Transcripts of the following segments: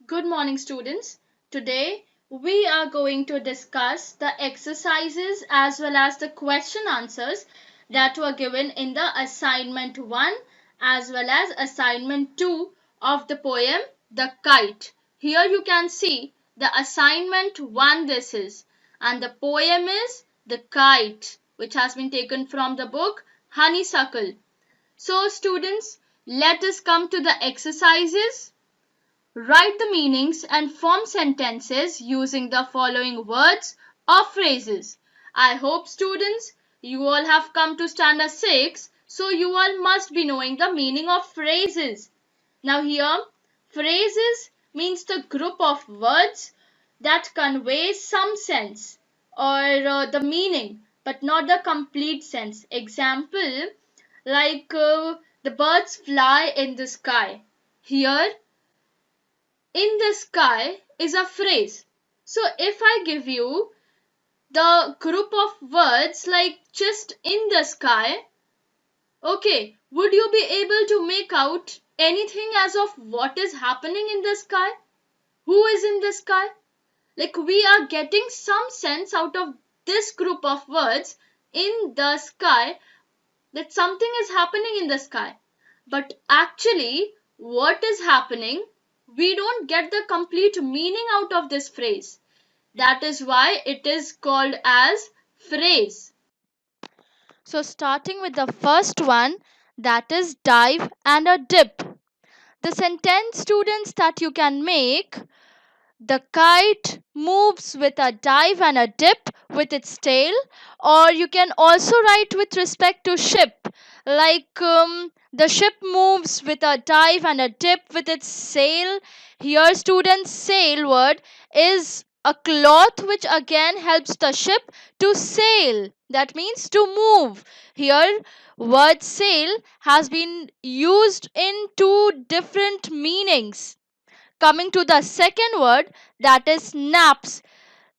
Good morning, students. Today we are going to discuss the exercises as well as the question answers that were given in the assignment 1 as well as assignment 2 of the poem The Kite. Here you can see the assignment 1 this is, and the poem is The Kite, which has been taken from the book Honeysuckle. So students, let us come to the exercises. Write the meanings and form sentences using the following words or phrases. I hope students, you all have come to standard 6, so you all must be knowing the meaning of phrases. Now here, phrases means the group of words that convey some sense or the meaning but not the complete sense. Example, like the birds fly in the sky. Here, in the sky is a phrase. So if I give you the group of words like just in the sky, okay, would you be able to make out anything as of what is happening in the sky? Who is in the sky? Like we are getting some sense out of this group of words in the sky that something is happening in the sky. But actually, what is happening, we don't get the complete meaning out of this phrase. That is why it is called as phrase. So, starting with the first one, that is dive and a dip. The sentence, students, that you can make: the kite moves with a dive and a dip with its tail, or you can also write with respect to ship, like the ship moves with a dive and a dip with its sail. Here, students, sail word is a cloth which again helps the ship to sail. That means to move. Here, word sail has been used in two different meanings. Coming to the second word, that is naps.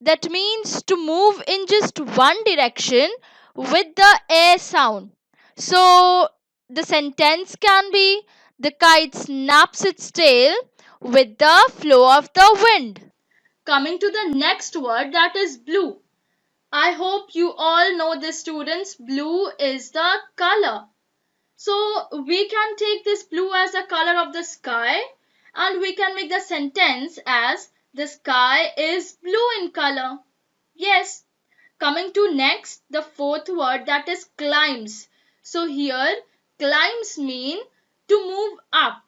That means to move in just one direction with the air sound. So the sentence can be: the kite snaps its tail with the flow of the wind. Coming to the next word, that is blue. I hope you all know this, students. Blue is the color. So we can take this blue as the color of the sky, and we can make the sentence as the sky is blue in color. Yes. Coming to next, the fourth word, that is climbs. So here climbs mean to move up.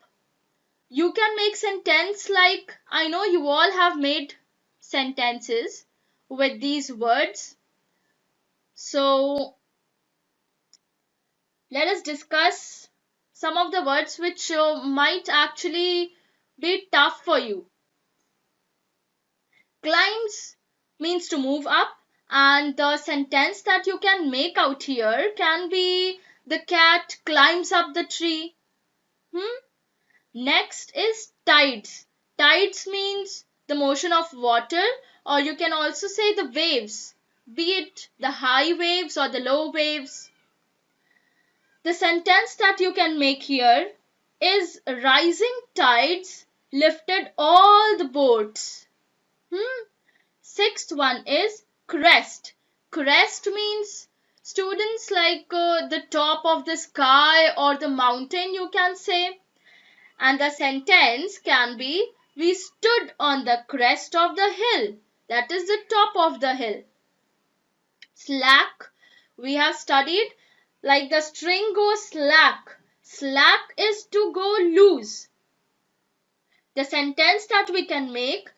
You can make sentence like, I know you all have made sentences with these words. So let us discuss some of the words which might actually be tough for you. Climbs means to move up, and the sentence that you can make out here can be: the cat climbs up the tree. Next is tides. Tides means the motion of water, or you can also say the waves, be it the high waves or the low waves. The sentence that you can make here is: rising tides lifted all the boats. Sixth one is crest. Crest means, students, like the top of the sky or the mountain, you can say. And the sentence can be: we stood on the crest of the hill. That is the top of the hill. Slack, we have studied, like the string goes slack. Slack is to go loose. The sentence that we can make: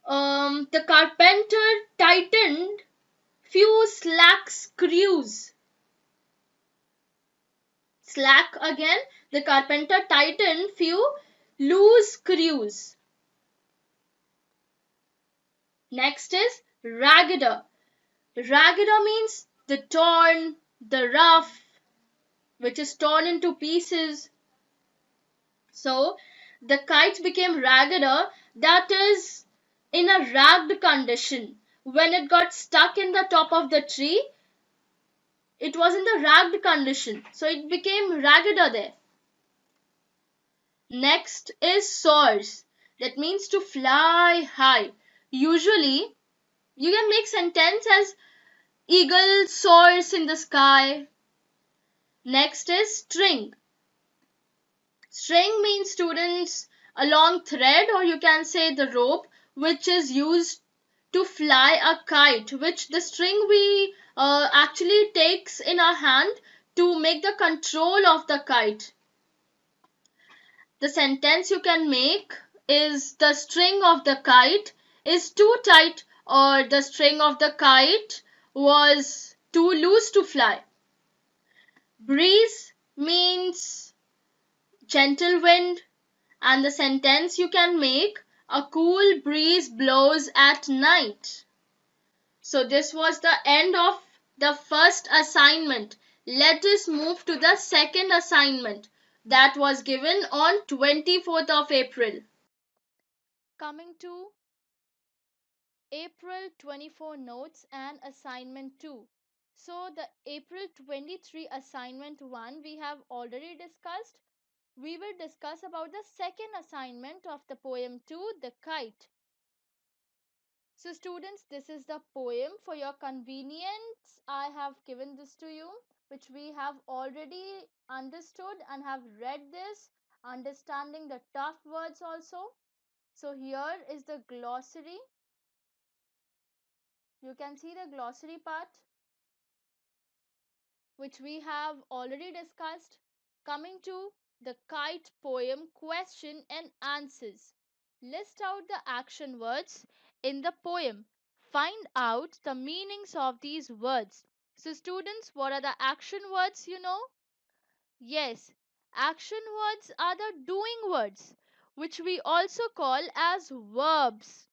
the carpenter tightened few slack screws. Slack again, the carpenter tightened few loose screws. Next is raggeder. Raggeder means the torn, the rough, which is torn into pieces. So the kite became raggeder, that is in a ragged condition. When it got stuck in the top of the tree, it was in the ragged condition. So it became raggeder there. Next is soars. That means to fly high. Usually, you can make sentence as eagle soars in the sky. Next is string. String means students a long thread, or you can say the rope, which is used to fly a kite, which the string we actually takes in our hand to make the control of the kite. The sentence you can make is the string of the kite is too tight, or the string of the kite was too loose to fly. Breeze means gentle wind, and the sentence you can make a cool breeze blows at night. So this was the end of the first assignment. Let us move to the second assignment that was given on 24th of April. Coming to April 24 notes and assignment 2. So the April 23 assignment 1 we have already discussed. We will discuss about the second assignment of the poem 2, The Kite. So students, this is the poem. For your convenience, I have given this to you, which we have already understood and have read this, understanding the tough words also. So here is the glossary. You can see the glossary part, which we have already discussed. Coming to the kite poem question and answers. List out the action words in the poem. Find out the meanings of these words. So, students, what are the action words you know? Yes, action words are the doing words, which we also call as verbs.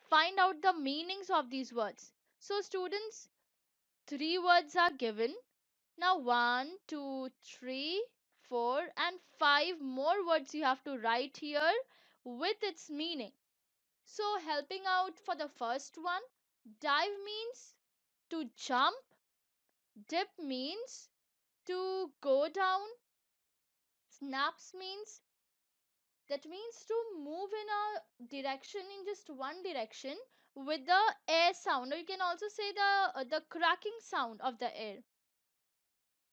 Find out the meanings of these words. So, students, three words are given. Now, one, two, three, four, and five more words you have to write here with its meaning. So, helping out for the first one, dive means to jump, dip means to go down, snaps means to move in a direction in just one direction with the air sound, or you can also say the cracking sound of the air.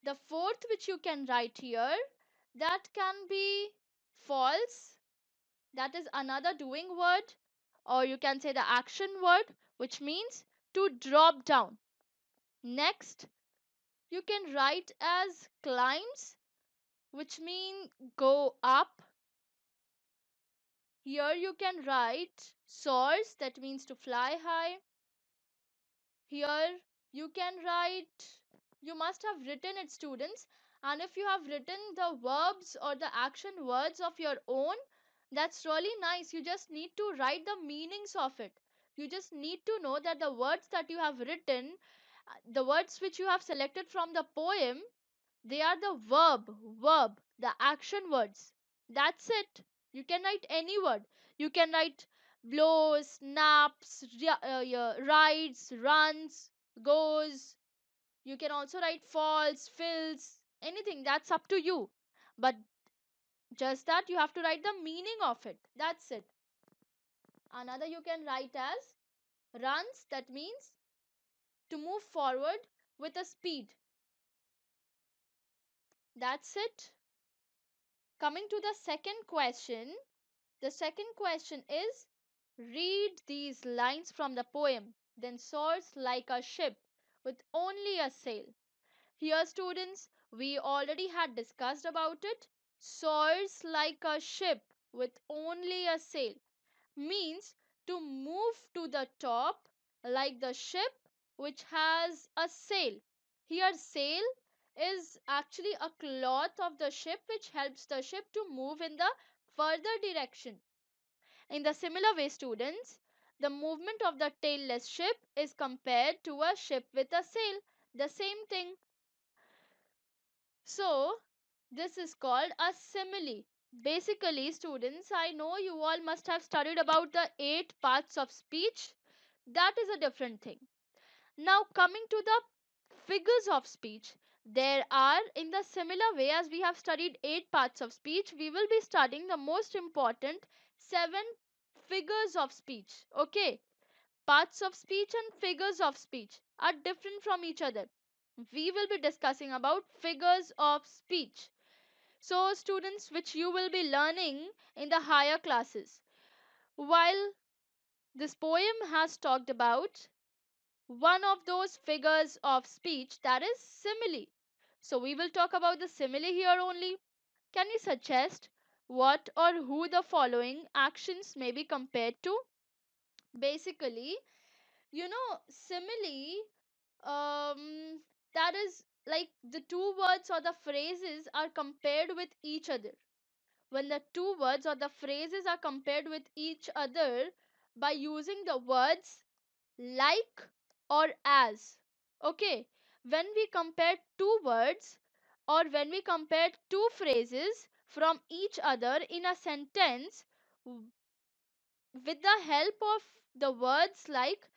The fourth which you can write here, that can be false, that is another doing word, or you can say the action word, which means to drop down. Next, you can write as climbs, which mean go up. Here you can write soars, that means to fly high. Here you can write, you must have written it, students, and if you have written the verbs or the action words of your own, that's really nice. You just need to write the meanings of it. You just need to know that the words that you have written, the words which you have selected from the poem, they are the verb, the action words. That's it. You can write any word. You can write blows, snaps, yeah, rides, runs, goes. You can also write falls, fills, anything. That's up to you. But just that you have to write the meaning of it. That's it. Another you can write as runs, that means to move forward with a speed. That's it. Coming to the second question. The second question is, read these lines from the poem, then soars like a ship with only a sail. Here, students, we already had discussed about it. Soars like a ship with only a sail means to move to the top like the ship which has a sail. Here, sail is actually a cloth of the ship which helps the ship to move in the further direction. In the similar way, students, the movement of the tailless ship is compared to a ship with a sail. The same thing. So, this is called a simile. Basically, students, I know you all must have studied about the 8 parts of speech. That is a different thing. Now, coming to the figures of speech, there are, in the similar way as we have studied 8 parts of speech, we will be studying the most important 7 figures of speech. Okay, parts of speech and figures of speech are different from each other. We will be discussing about figures of speech. So, students, which you will be learning in the higher classes. While this poem has talked about one of those figures of speech, that is simile. So, we will talk about the simile here only. Can you suggest what or who the following actions may be compared to? Basically, simile, that is like the two words or the phrases are compared with each other. When the two words or the phrases are compared with each other by using the words like or as. Okay, when we compare two words or when we compare two phrases from each other in a sentence with the help of the words like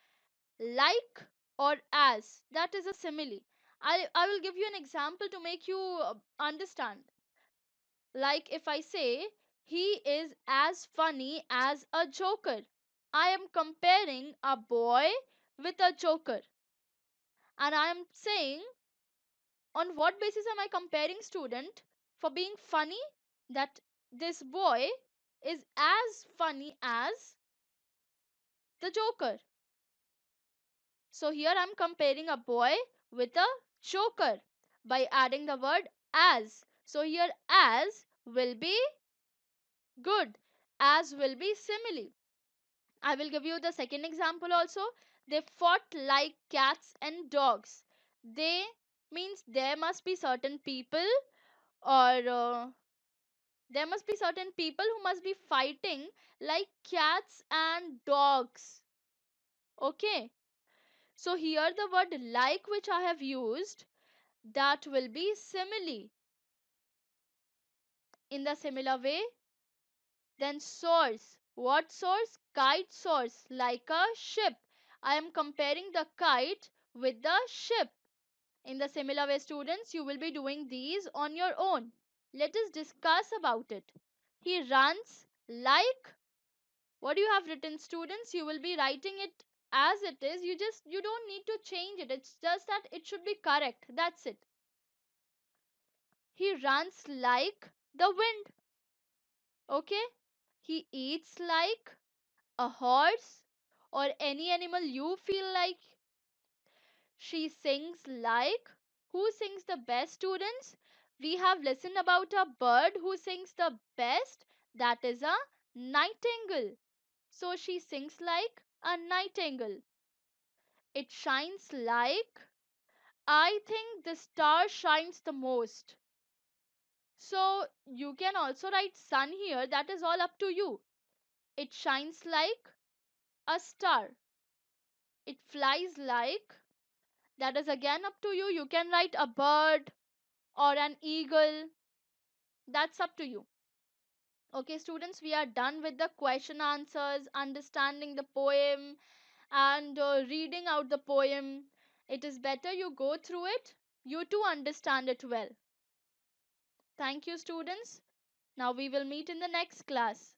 or as, that is a simile. I will give you an example to make you understand. Like if I say he is as funny as a joker, I am comparing a boy with a joker, and I am saying, on what basis am I comparing, student? For being funny, that this boy is as funny as the joker. So here I'm comparing a boy with a joker by adding the word as. So here as will be good, as will be simile. I will give you the second example also. They fought like cats and dogs. They means there must be certain people, or there must be certain people who must be fighting like cats and dogs. Okay. So here the word like which I have used, that will be simile. In the similar way, then source. What source? Kite source, like a ship. I am comparing the kite with the ship. In the similar way, students, you will be doing these on your own. Let us discuss about it. He runs like, what you have written, students, you will be writing it as it is. You don't need to change it. It's just that it should be correct. That's it. He runs like the wind. Okay? He eats like a horse or any animal you feel like. She sings like, who sings the best, students? We have listened about a bird who sings the best, that is a nightingale. So she sings like a nightingale. It shines like, I think the star shines the most. So you can also write sun here, that is all up to you. It shines like a star. It flies like, that is again up to you. You can write a bird or an eagle. That's up to you. Okay, students, we are done with the question answers, understanding the poem, and reading out the poem. It is better you go through it. You too understand it well. Thank you, students. Now we will meet in the next class.